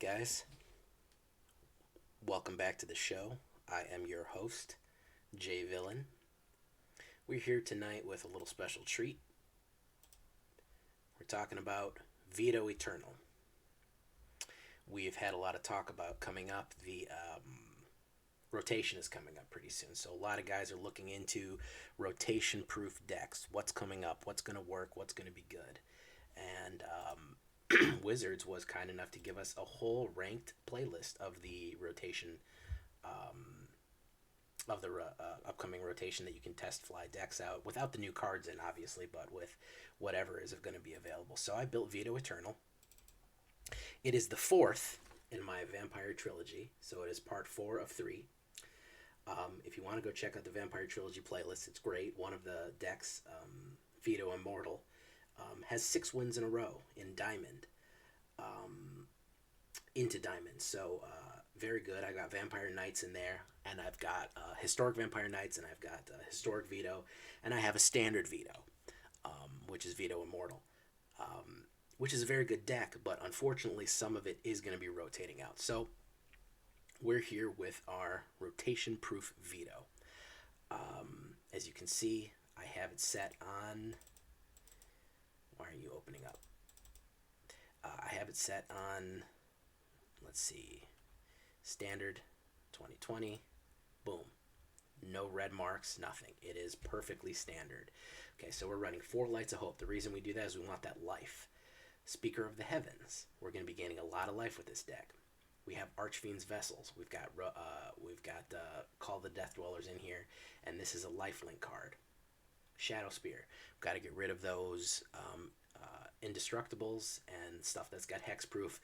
guys. Welcome back to the show. I am your host, Jay Villain. We're here tonight with a little special treat. We're talking about Vito Eternal. We've had a lot of talk about coming up. The rotation is coming up pretty soon, so a lot of guys are looking into rotation-proof decks. What's coming up? What's going to work? What's going to be good? And Wizards was kind enough to give us a whole ranked playlist of the rotation, of the upcoming rotation that you can test fly decks out without the new cards in, obviously, but with whatever is going to be available. So I built Vito Eternal. It is the fourth in my Vampire Trilogy, so it is part 4 of 3. If you want to go check out the Vampire Trilogy playlist, it's great. One of the decks, Vito Immortal, has 6 wins in a row in Diamond, into Diamond. So very good. I got Vampire Knights in there, and I've got Historic Vampire Knights, and I've got Historic Vito, and I have a Standard Vito, which is Vito Immortal, which is a very good deck, but unfortunately some of it is going to be rotating out. So we're here with our rotation-proof Vito. As you can see, I have it set on... Why are you opening up? I have it set on, let's see, Standard 2020. Boom. No red marks, nothing. It is perfectly standard. Okay, so we're running 4 Lights of Hope. The reason we do that is we want that life. Speaker of the Heavens. We're going to be gaining a lot of life with this deck. We have Archfiend's Vessels. We've got Call the Death Dwellers in here, and this is a lifelink card. Shadowspear. Got to get rid of those indestructibles and stuff that's got hexproof.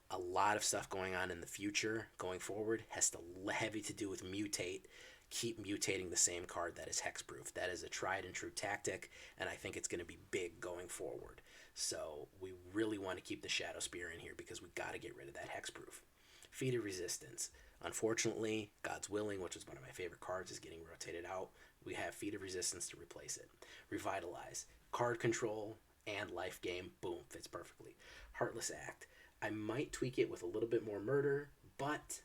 A lot of stuff going on in the future, going forward, has to heavy to do with mutate. Keep mutating the same card that is hexproof. That is a tried and true tactic, and I think it's going to be big going forward. So we really want to keep the Shadowspear in here because we got to get rid of that hexproof. Feat of Resistance. Unfortunately, God's Willing, which is one of my favorite cards, is getting rotated out. We have Feat of Resistance to replace it. Revitalize. Card control and life gain. Boom. Fits perfectly. Heartless Act. I might tweak it with a little bit more murder, but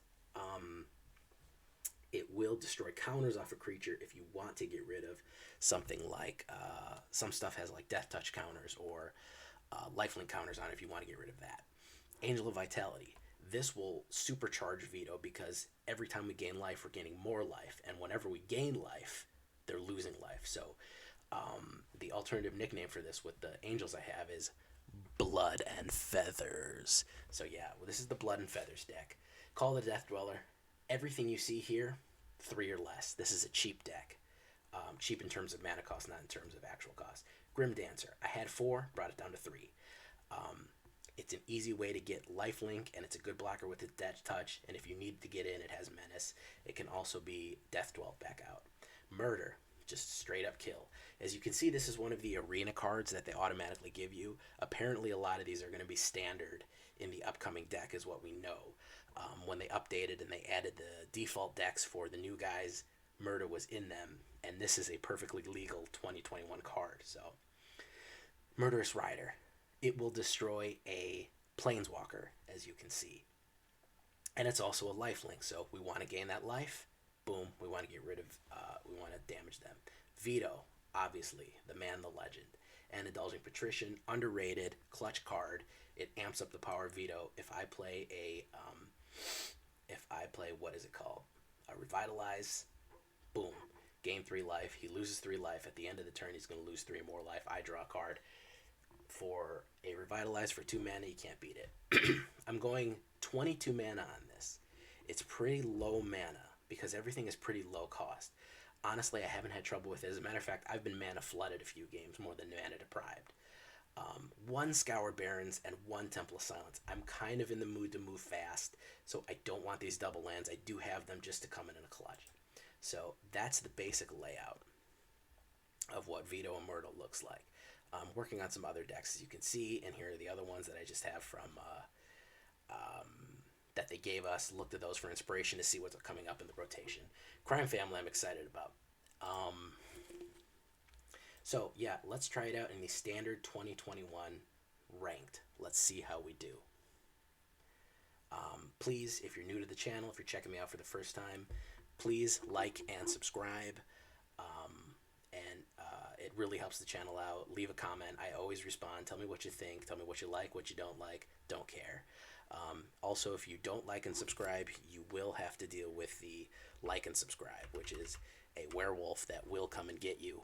it will destroy counters off a creature if you want to get rid of something like... some stuff has like Death Touch counters or lifelink counters on it if you want to get rid of that. Angel of Vitality. This will supercharge Vito because every time we gain life, we're gaining more life. And whenever we gain life, they're losing life. So the alternative nickname for this with the angels I have is Blood and Feathers. So yeah, well, this is the Blood and Feathers deck. Call the Death Dweller. Everything you see here, 3 or less. This is a cheap deck. Cheap in terms of mana cost, not in terms of actual cost. Grimdancer. I had 4, brought it down to 3. It's an easy way to get lifelink, and it's a good blocker with its Death Touch, and if you need to get in, it has Menace. It can also be Death Dwell back out. Murder, just straight up kill. As you can see, this is one of the arena cards that they automatically give you. Apparently, a lot of these are going to be standard in the upcoming deck, is what we know. When they updated and they added the default decks for the new guys, Murder was in them, and this is a perfectly legal 2021 card. So, Murderous Rider. It will destroy a Planeswalker, as you can see. And it's also a lifelink, so if we want to gain that life, boom, we want to get rid of, we want to damage them. Vito, obviously, the man, the legend. And Indulging Patrician, underrated, clutch card. It amps up the power of Vito. If I play what is it called? A Revitalize, boom, gain 3 life. He loses 3 life. At the end of the turn, he's going to lose 3 more life. I draw a card. For a Revitalize for 2 mana, you can't beat it. I'm going 22 mana on this. It's pretty low mana because everything is pretty low cost. Honestly, I haven't had trouble with it. As a matter of fact, I've been mana flooded a few games more than mana deprived. 1 Scoured Barrens and 1 Temple of Silence. I'm kind of in the mood to move fast, so I don't want these double lands. I do have them just to come in a clutch. So that's the basic layout of what Vito Immortal looks like. Working on some other decks, as you can see, and here are the other ones that I just have from that they gave us. Looked at those for inspiration to see what's coming up in the rotation. Crime Family, I'm excited about. So yeah, let's try it out in the standard 2021 ranked. Let's see how we do. Please, if you're new to the channel, if you're checking me out for the first time, please like and subscribe. It really helps the channel out. Leave a comment. I always respond. Tell me what you think. Tell me what you like, what you don't like. Don't care. Also, if you don't like and subscribe, you will have to deal with the like and subscribe, which is a werewolf that will come and get you.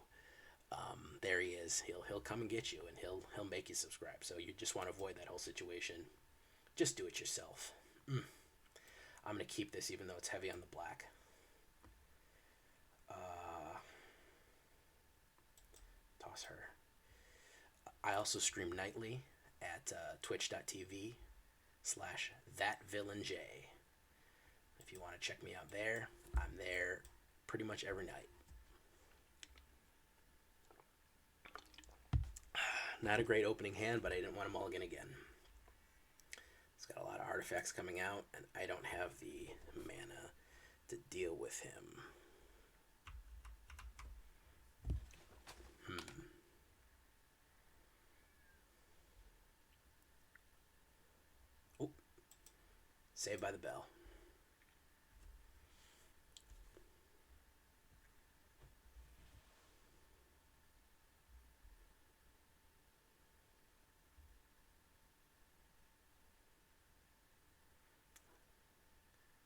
There he is. He'll come and get you, and he'll make you subscribe. So you just want to avoid that whole situation. Just do it yourself. I'm gonna keep this even though it's heavy on the black. Toss her. I also stream nightly at twitch.tv/thatvillainj. If you want to check me out there, I'm there pretty much every night. Not a great opening hand, but I didn't want to mulligan again. It's got a lot of artifacts coming out, and I don't have the mana to deal with him. Oh, Saved by the Bell.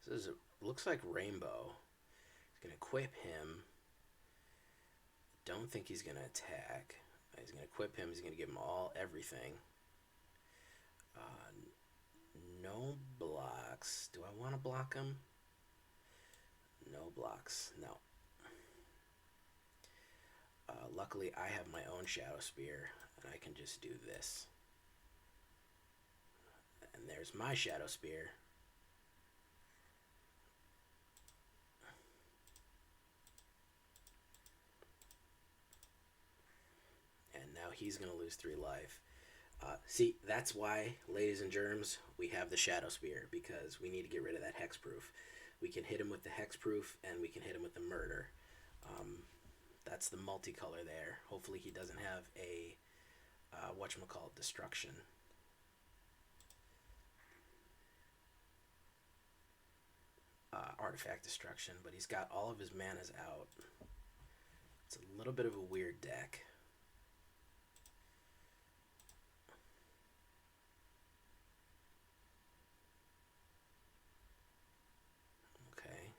This is looks like Rainbow. He's gonna equip him. Don't think he's gonna attack. He's gonna equip him. He's gonna give him everything. No blocks. Do I want to block him? No blocks. No. Luckily, I have my own Shadowspear, and I can just do this. And there's my Shadowspear. Now he's going to lose 3 life. See, that's why, ladies and germs, we have the Shadowspear, because we need to get rid of that hexproof. We can hit him with the hexproof, and we can hit him with the murder. That's the multicolor there. Hopefully he doesn't have a, whatchamacallit, destruction. Artifact destruction, but he's got all of his manas out. It's a little bit of a weird deck.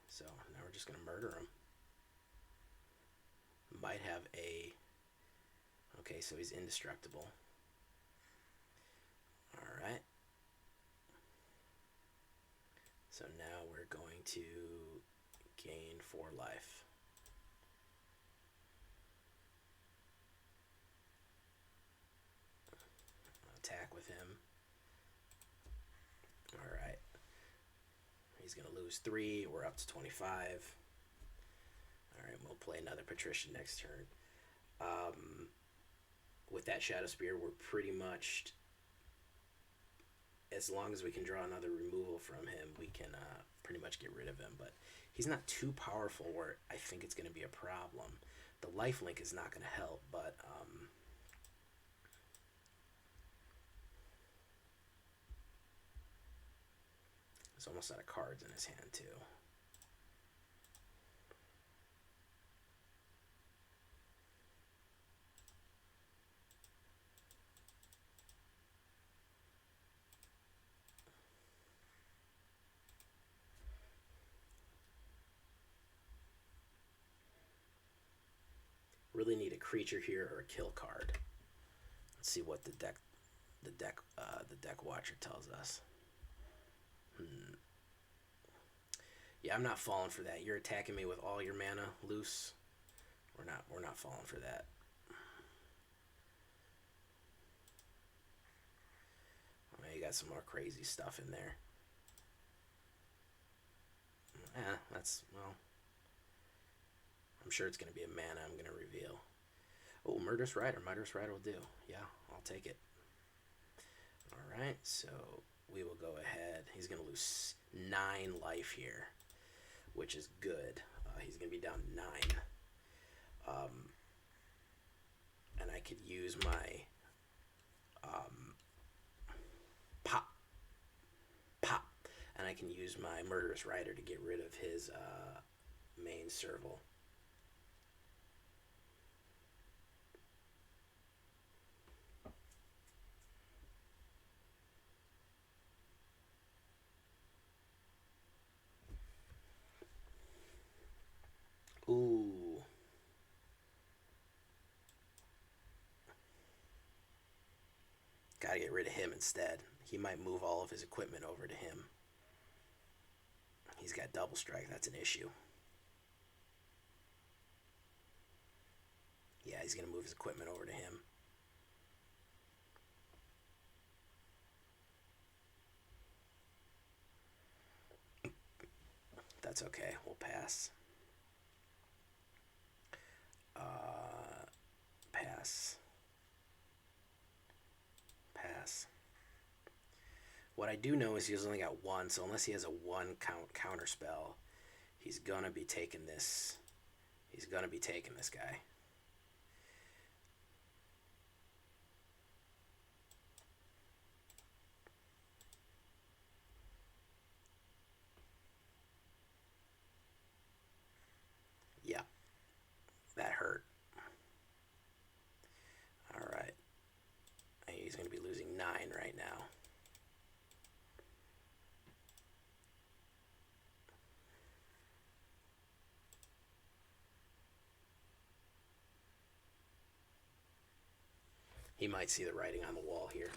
So now we're just going to murder him. Might have a... Okay, so he's indestructible. Alright. So now we're going to gain 4 life. Attack with him. Alright. He's going to lose 3. We're up to 25. Alright, we'll play another Patrician next turn. With that Shadowspear, we're pretty much... As long as we can draw another removal from him, we can pretty much get rid of him. But he's not too powerful where I think it's going to be a problem. The lifelink is not going to help, but... He's almost out of cards in his hand, too. Really need a creature here or a kill card. Let's see what the deck watcher tells us. Yeah, I'm not falling for that. You're attacking me with all your mana loose. We're not falling for that. Oh, you got some more crazy stuff in there. Yeah, that's, well, I'm sure it's going to be a mana I'm going to reveal. Oh, Murderous Rider. Murderous Rider will do. Yeah, I'll take it. Alright, so we will go ahead. He's going to lose 9 life here, which is good. He's going to be down 9. And I could use my pop. can use my Murderous Rider to get rid of his main serval. Ooh. Gotta get rid of him instead. He might move all of his equipment over to him. He's got double strike. That's an issue. Yeah, he's going to move his equipment over to him. That's okay. We'll pass. Pass. Pass. What I do know is he's only got one, so unless he has a one count counter spell, he's gonna be taking this. He's gonna be taking this guy. Yeah, that hurt. All right, he's gonna be losing 9 right now. He might see the writing on the wall here.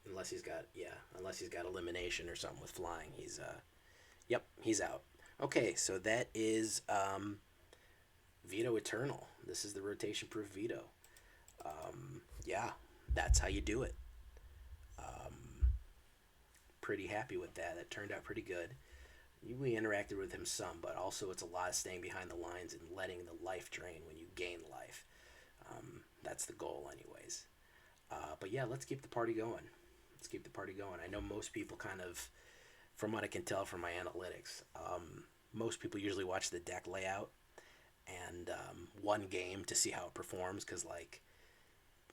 Unless he's got elimination or something with flying. Yep, he's out. Okay, so that is Vito Eternal. This is the rotation proof Vito. Yeah, that's how you do it. Pretty happy with that. That turned out pretty good. We interacted with him some, but also it's a lot of staying behind the lines and letting the life drain when you gain life. That's the goal, anyways. But yeah, let's keep the party going. Let's keep the party going. I know most people kind of, from what I can tell from my analytics, most people usually watch the deck layout and one game to see how it performs, because like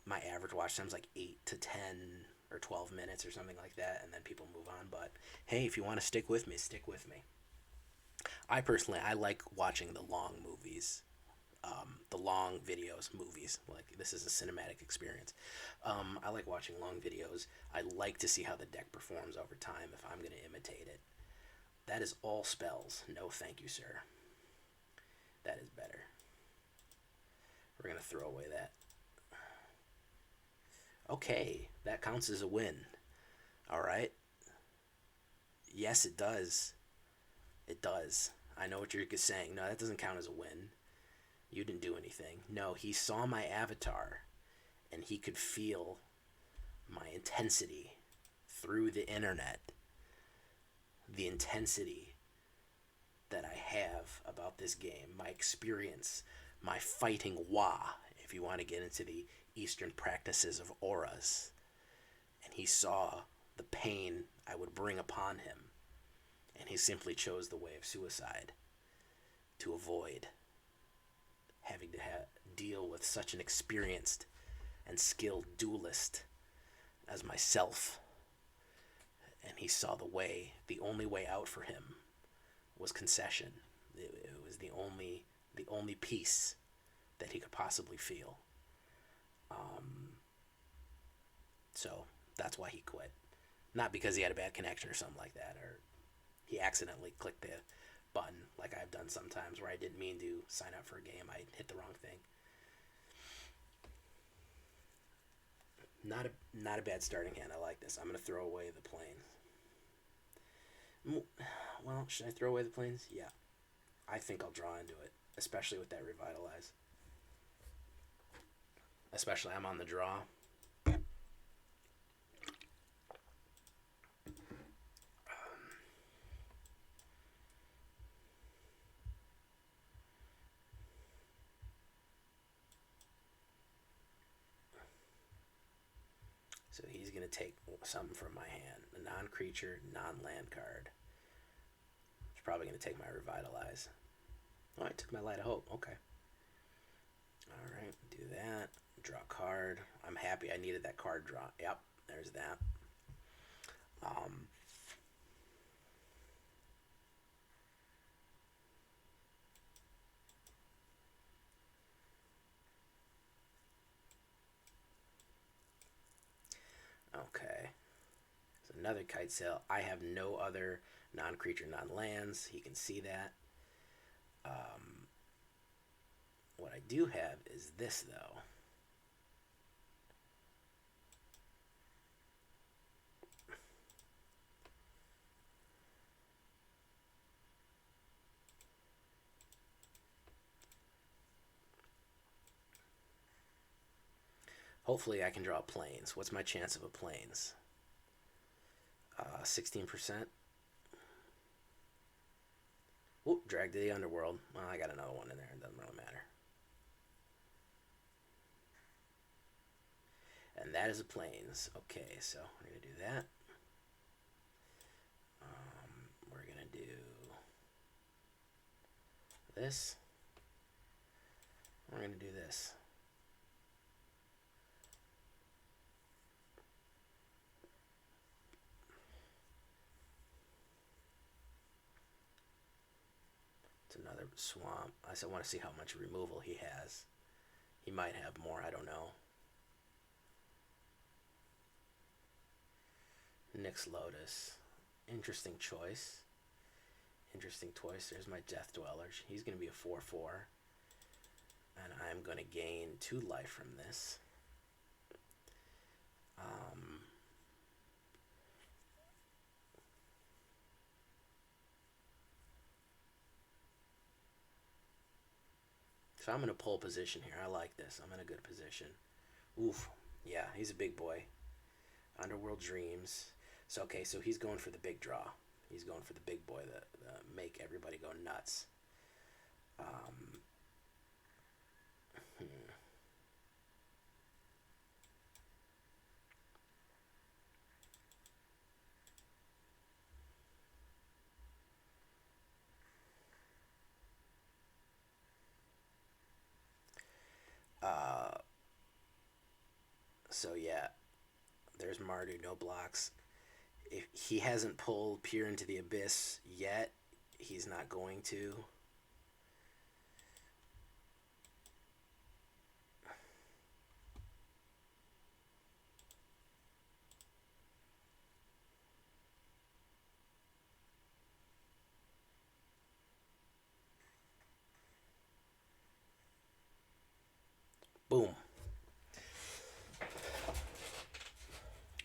my average watch time's like 8 to 10 or 12 minutes or something like that, and then people move on. But hey, if you want to stick with me, stick with me. I personally, I like watching the long movies, the long videos, movies. Like, this is a cinematic experience. I like watching long videos. I like to see how the deck performs over time if I'm going to imitate it. That is all spells. No thank you, sir. That is better. We're going to throw away that. Okay, that counts as a win. All right. Yes, it does. It does. I know what you're saying. No, that doesn't count as a win. You didn't do anything. No, he saw my avatar, and he could feel my intensity through the internet. The intensity that I have about this game, my experience, my fighting wah, if you want to get into the Eastern practices of auras. And he saw the pain I would bring upon him, and he simply chose the way of suicide to avoid having to deal with such an experienced and skilled duelist as myself. And he saw the only way out for him was concession. It was the only peace that he could possibly feel. So that's why he quit. Not because he had a bad connection or something like that, or he accidentally clicked the button like I've done sometimes where I didn't mean to sign up for a game. I hit the wrong thing. Not a bad starting hand. I like this. I'm going to throw away the planes. Well, should I throw away the planes? Yeah. I think I'll draw into it, especially with that Revitalize. Especially I'm on the draw. So he's going to take something from my hand. A non-creature, non-land card. He's probably going to take my Revitalize. Oh, I took my Light of Hope. Okay. Alright, do that. Draw a card. I'm happy I needed that card draw. Yep, there's that. Um, okay. So another kite sail. I have no other non-creature, non-lands. He can see that. What I do have is this, though. Hopefully I can draw planes. What's my chance of a planes? 16%. Oop, drag to the underworld. Well, I got another one in there. It doesn't really matter. And that is a planes. Okay, so we're going to do that. We're going to do this. We're going to do this. It's another swamp. I still want to see how much removal he has. He might have more, I don't know. Nyx Lotus. Interesting choice. Interesting choice. There's my Death Dweller. He's going to be a 4/4. And I'm going to gain 2 life from this. So I'm in a pole position here. I like this. I'm in a good position. Oof. Yeah, he's a big boy. Underworld Dreams. So, okay, so he's going for the big draw. He's going for the big boy that make everybody go nuts. So yeah, there's Mardu, no blocks. If he hasn't pulled Peer into the Abyss yet, he's not going to. Boom.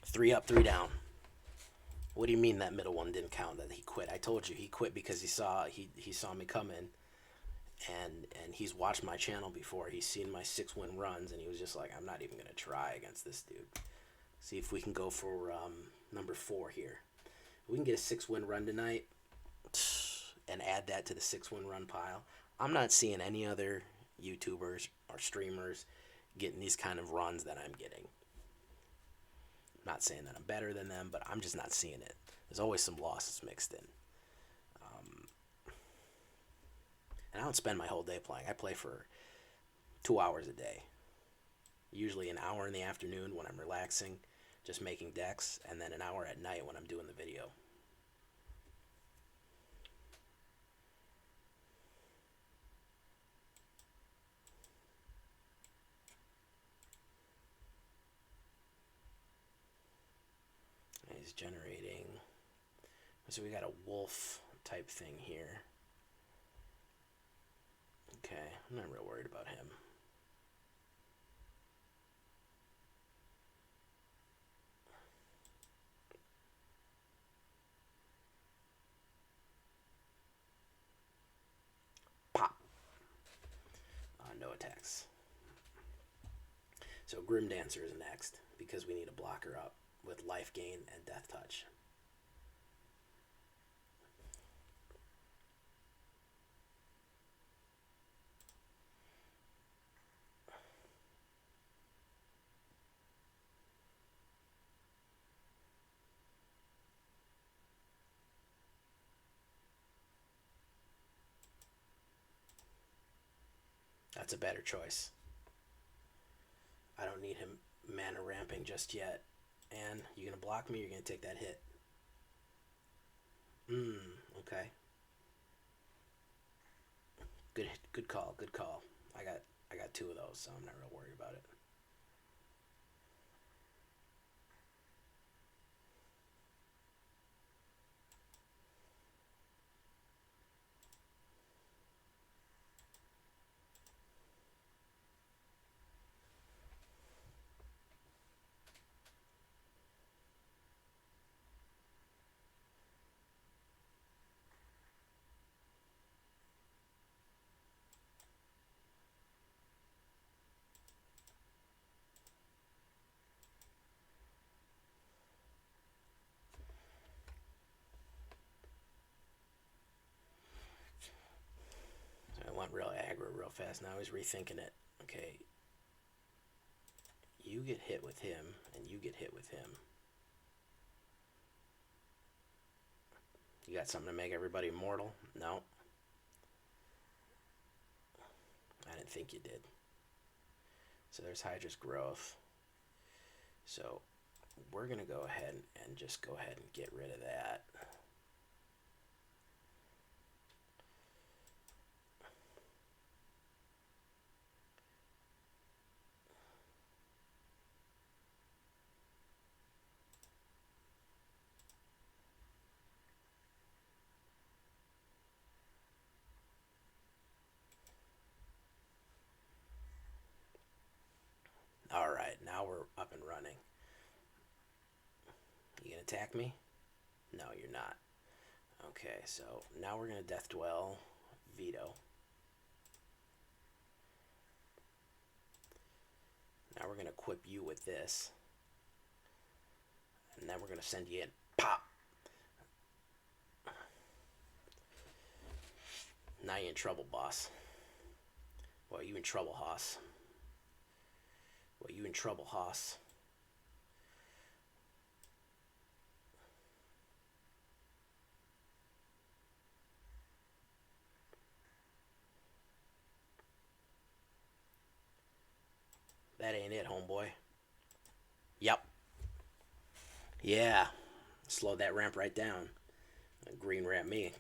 3 up, 3 down. What do you mean that middle one didn't count? That he quit? I told you he quit because he saw me coming, and he's watched my channel before. He's seen my 6-win runs, and he was just like, I'm not even gonna try against this dude. See if we can go for number 4 here. If we can get a 6-win run tonight, and add that to the 6-win run pile. I'm not seeing any other YouTubers or streamers getting these kind of runs that I'm getting. Not saying that I'm better than them, but I'm just not seeing it. There's always some losses mixed in. And I don't spend my whole day playing. I play for 2 hours a day. Usually an hour in the afternoon when I'm relaxing, just making decks, and then an hour at night when I'm doing the video. He's generating. So we got a wolf type thing here. Okay, I'm not real worried about him. Pop. No attacks. So Grimdancer is next because we need a blocker up with life gain and death touch. That's a better choice. I don't need him mana ramping just yet. And you gonna block me? You're gonna take that hit. Okay. Good call. Good call. I got two of those, so I'm not real worried about it. So I went real aggro real fast. Now he's rethinking it. Okay, you get hit with him, and you get hit with him. You got something to make everybody immortal? No. I didn't think you did. So there's Hydra's growth. So we're going to go ahead and just go ahead and get rid of that. All right, now we're up and running. You gonna attack me? No, you're not. Okay, so now we're gonna Death Dwell Vito. Now we're gonna equip you with this. And then we're gonna send you in. Pop! Now you're in trouble, boss. Boy, you in trouble, Hoss. Boy, you in trouble, Hoss. That ain't it, homeboy. Yep. Yeah. Slow that ramp right down. Green ramp me.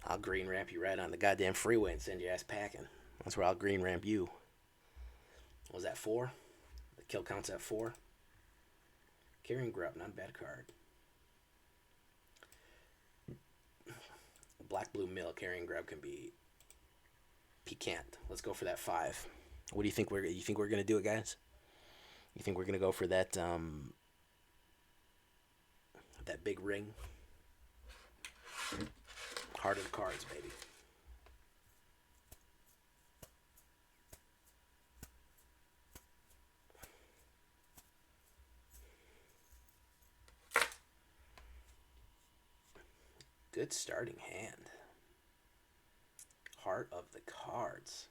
I'll green ramp you right on the goddamn freeway and send your ass packing. That's where I'll green ramp you. What was that, 4? The kill count's at 4. Carrying Grub, not a bad card. Black Blue Mill carrying Grub can be piquant. Let's go for that 5. What do you think we're gonna do it, guys? You think we're gonna go for that that big ring? Heart of the cards, baby. Good starting hand. Heart of the cards.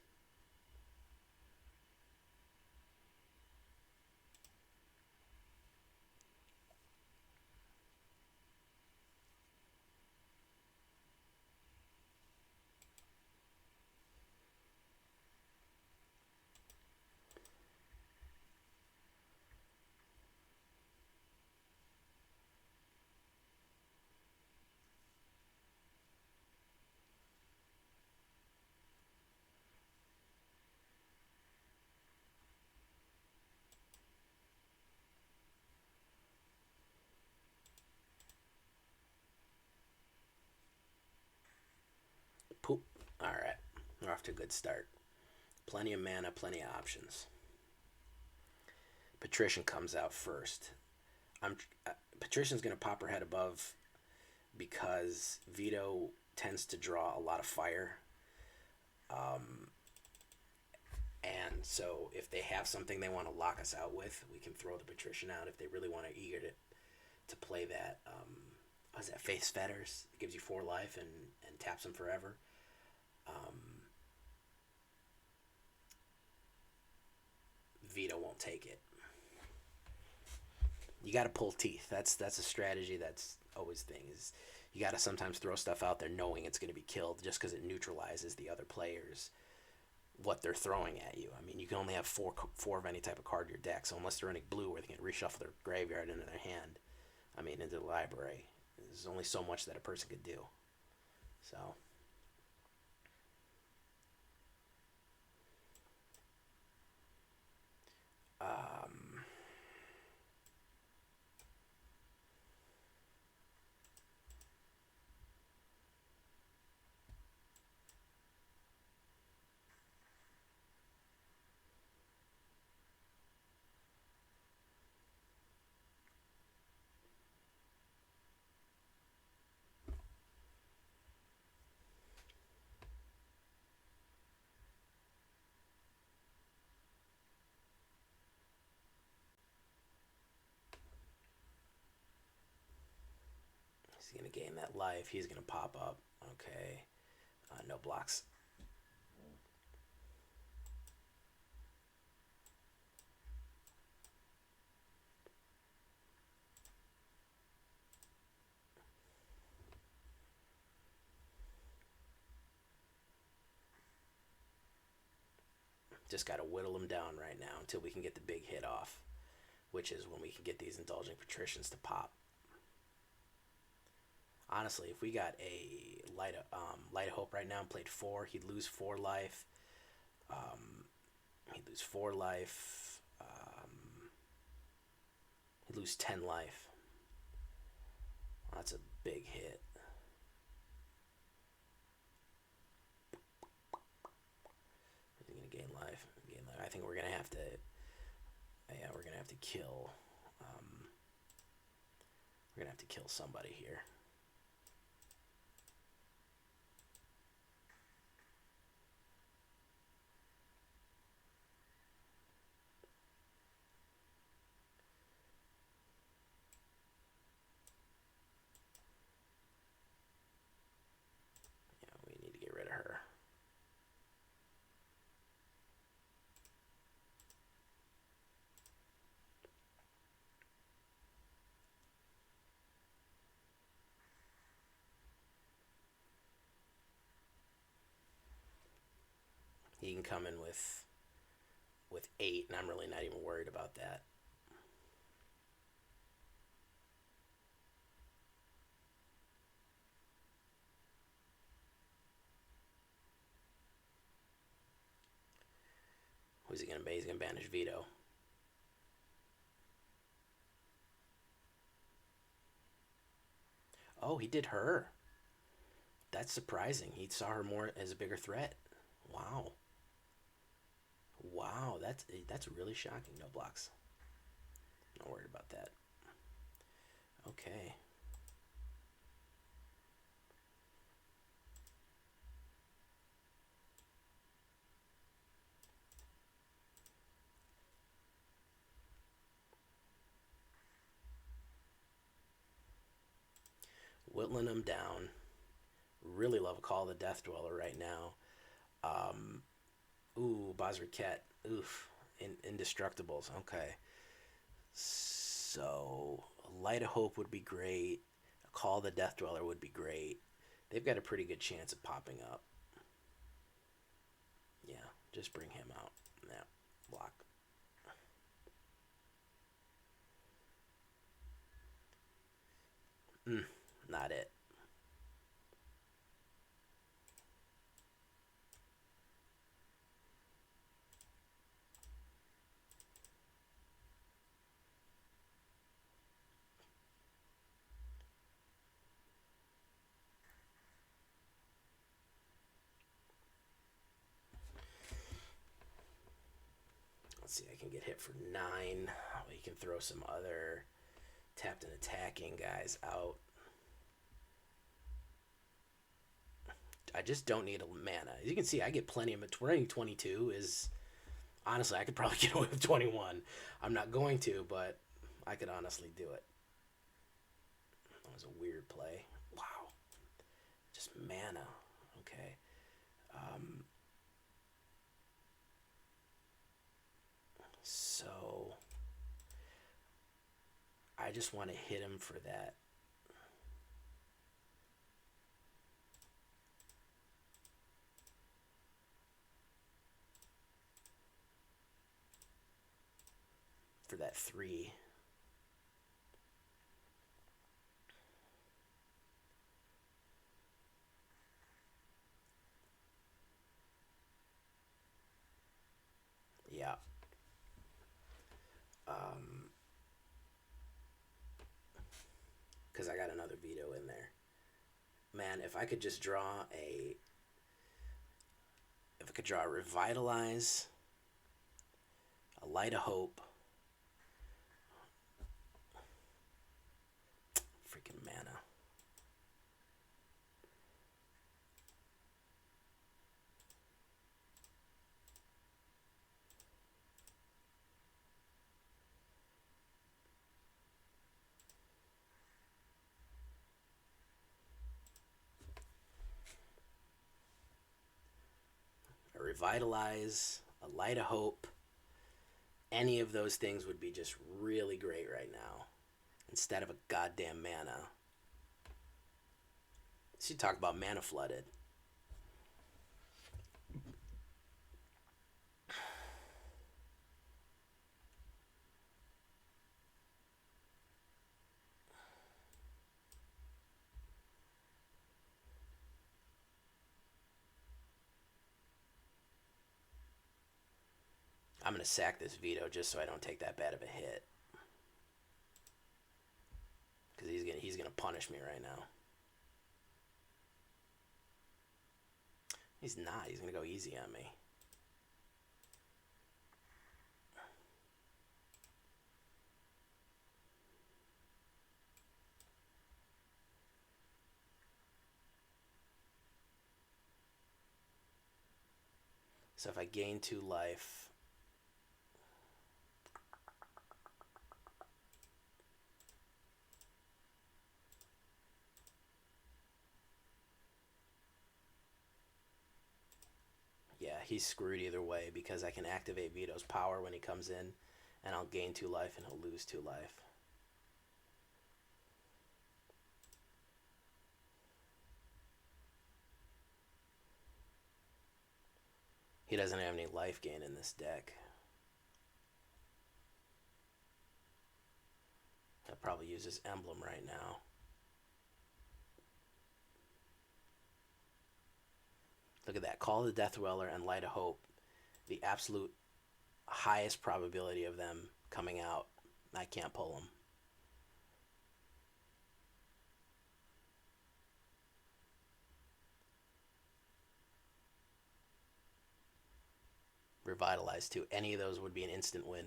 Poop. All right, we're off to a good start. Plenty of mana, plenty of options. Patrician comes out first. Patrician's gonna pop her head above because Vito tends to draw a lot of fire. And so if they have something they want to lock us out with, we can throw the Patrician out if they really want to eager to play that. What is that? Face Fetters. It gives you 4 life and taps them forever. Vito won't take it. You got to pull teeth. That's a strategy that's always things. You got to sometimes throw stuff out there knowing it's going to be killed just because it neutralizes the other players' what they're throwing at you. I mean, you can only have four of any type of card in your deck, so unless they're running blue where they can reshuffle their graveyard into their hand, I mean, into the library, there's only so much that a person could do. So, um, he's gonna gain that life. He's gonna pop up. Okay, no blocks. Just gotta whittle him down right now until we can get the big hit off, which is when we can get these Indulging Patricians to pop. Honestly, if we got a light of hope right now and played 4, he'd lose 4 life. Um, he'd lose 4 life. He'd lose 10 life. That's a big hit. He's gonna gain life. Gain life. I think we're gonna have to. Yeah, we're gonna have to kill. We're gonna have to kill somebody here. Yeah, we need to get rid of her. He can come in with 8, and I'm really not even worried about that. Who's he gonna ban? He's gonna banish Vito. Oh, he did her. That's surprising. He saw her more as a bigger threat. Wow. Wow, that's really shocking. No blocks. Not worried about that. Okay. Whittling him down. Really love a Call of the Death Dweller right now. Um, ooh, Bazriket. Oof. Indestructibles. Okay. So, Light of Hope would be great. A Call of the Death Dweller would be great. They've got a pretty good chance of popping up. Yeah, just bring him out. Yeah, block. Not it. Let's see, I can get hit for 9. We can throw some other tapped and attacking guys out. I just don't need a mana. As you can see, I get plenty of it. Running 22 is honestly, I could probably get away with 21. I'm not going to, but I could honestly do it. That was a weird play. Wow, just mana. Okay. So I just want to hit him for that. for that 3. Yeah. Because I got another Vito in there. Man, if I could just draw a... If I could draw a Revitalize, a Light of Hope, freaking mana. A Revitalize, a Light of Hope. Any of those things would be just really great right now. Instead of a goddamn mana. So you talk about mana flooded. I'm going to sack this Vito just so I don't take that bad of a hit. Because he's gonna punish me right now. He's not. He's going to go easy on me. So if I gain 2 life... Yeah, he's screwed either way because I can activate Vito's power when he comes in, and I'll gain 2 life and he'll lose 2 life. He doesn't have any life gain in this deck. I'll probably use his emblem right now. Look at that. Call the Death Dweller and Light of Hope. The absolute highest probability of them coming out. I can't pull them. Revitalize too. Any of those would be an instant win.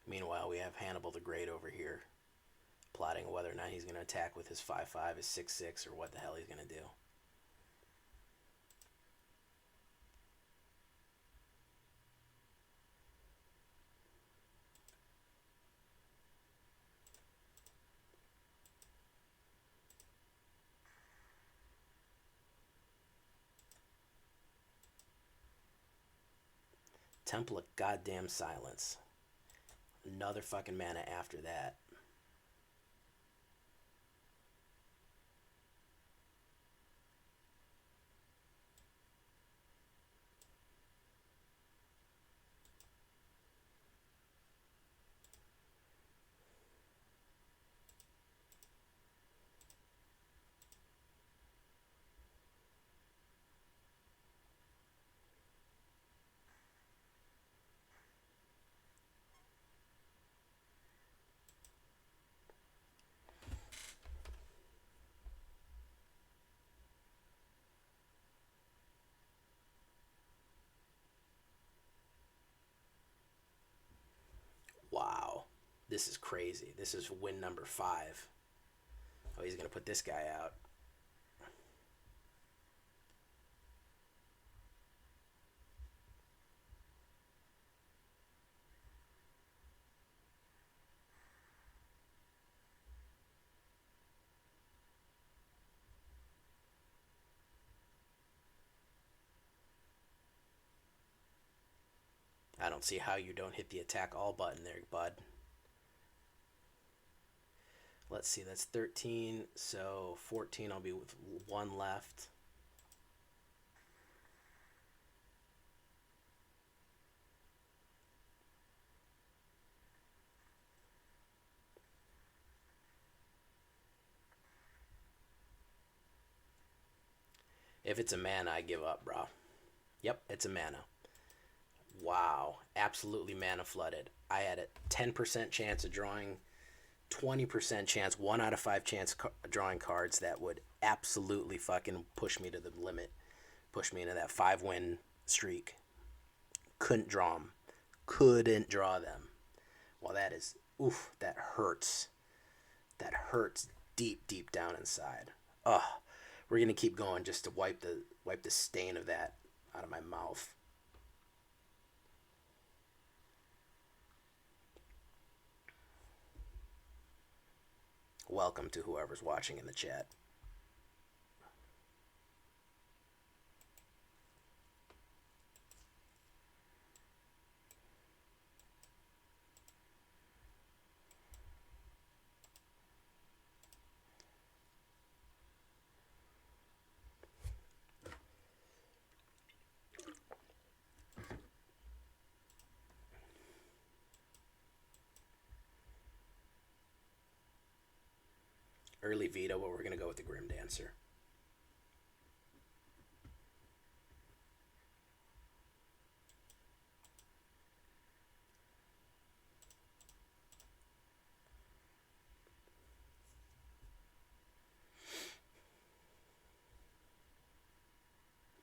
Meanwhile, we have Hannibal the Great over here, plotting whether or not he's going to attack with his 5/5, his 6/6, or what the hell he's going to do. Temple of Goddamn Silence. Another fucking mana after that. Wow. This is crazy. This is win number 5. Oh, he's going to put this guy out. I don't see how you don't hit the attack all button there, bud. Let's see, that's 13, so 14 I'll be with 1 left. If it's a mana, I give up, bro. Yep, it's a mana. Wow, absolutely mana flooded. I had a 10% chance of drawing, 20% chance, 1 out of 5 chance drawing cards that would absolutely fucking push me to the limit, push me into that 5-win streak. Couldn't draw them. Couldn't draw them. Well, that is, oof, that hurts. That hurts deep, deep down inside. Ugh, we're gonna keep going just to wipe the stain of that out of my mouth. Welcome to whoever's watching in the chat. Early Vito, but we're going to go with the Grimdancer.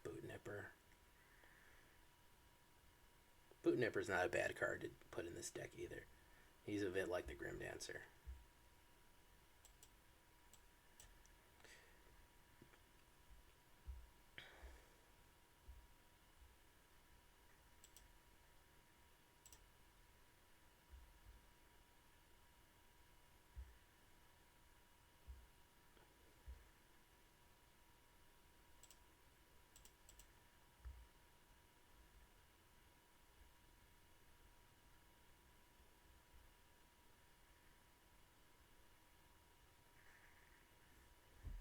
Boot Nipper. Boot Nipper's not a bad card to put in this deck either. He's a bit like the Grimdancer.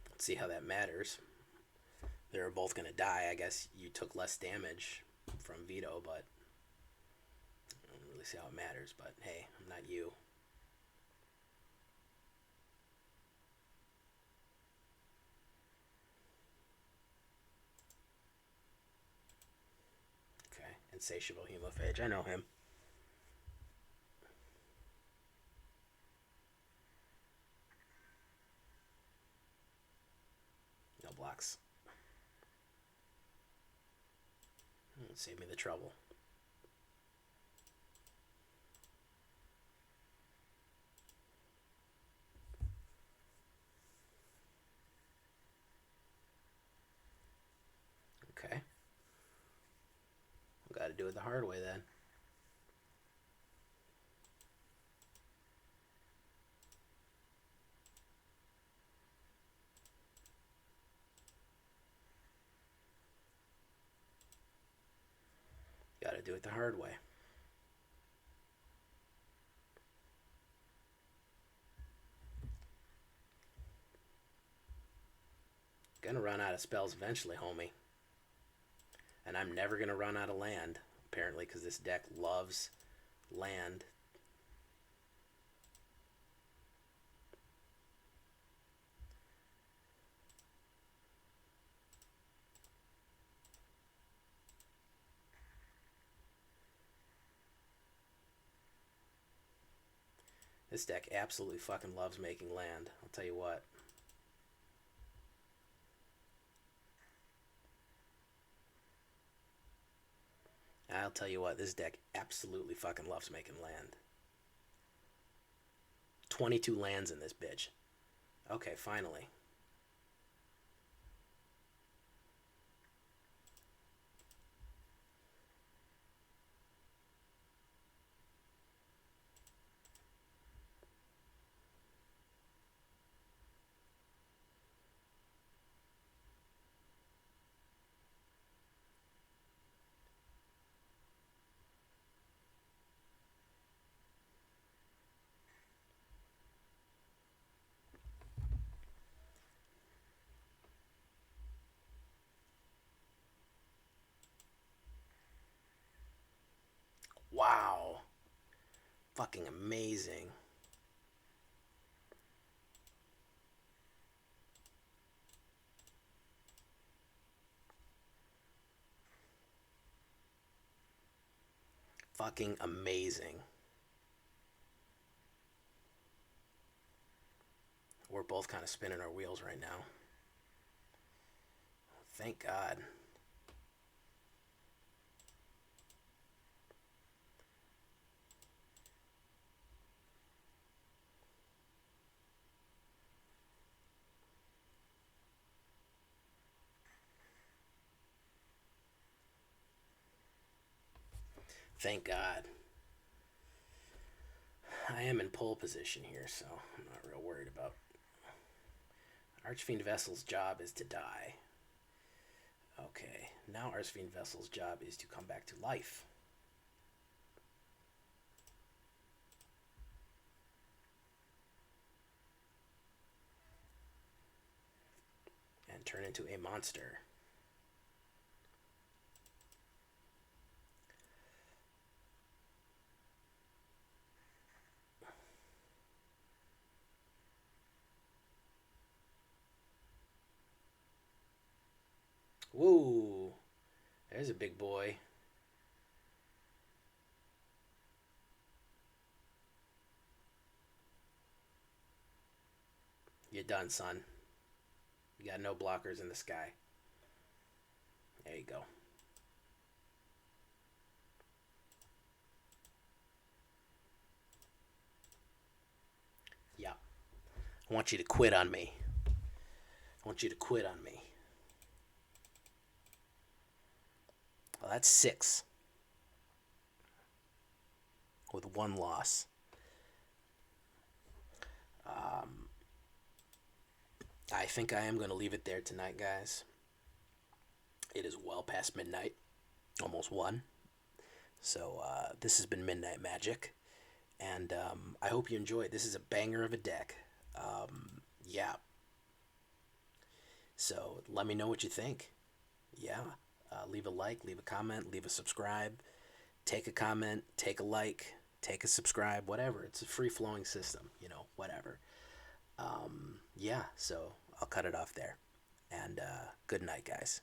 Let's see how that matters. They're both going to die. I guess you took less damage from Vito, but I don't really see how it matters. But hey, I'm not you. Okay, Insatiable Hemophage. I know him. No blocks. Save me the trouble. Okay. We got to do it the hard way then. Got to do it the hard way. Gonna run out of spells eventually, homie. And I'm never gonna run out of land, apparently, because this deck loves land. This deck absolutely fucking loves making land. I'll tell you what. I'll tell you what, this deck absolutely fucking loves making land. 22 lands in this bitch. Okay, finally. Wow. Fucking amazing. fucking amazing. We're both kind of spinning our wheels right now. Thank God. Thank God. I am in pole position here, so I'm not real worried about. Archfiend Vessel's job is to die. Okay, now Archfiend Vessel's job is to come back to life. And turn into a monster. Woo! There's a big boy. You're done, son. You got no blockers in the sky. There you go. Yeah. I want you to quit on me. I want you to quit on me. Well, that's 6. With 1 loss. I think I am going to leave it there tonight, guys. It is well past midnight. Almost 1. So this has been Midnight Magic. And I hope you enjoyed. This is a banger of a deck. Yeah. So let me know what you think. Yeah. Leave a like, leave a comment, leave a subscribe. Take a comment, take a like, take a subscribe, whatever. It's a free-flowing system, whatever. Yeah, so I'll cut it off there. And good night, guys.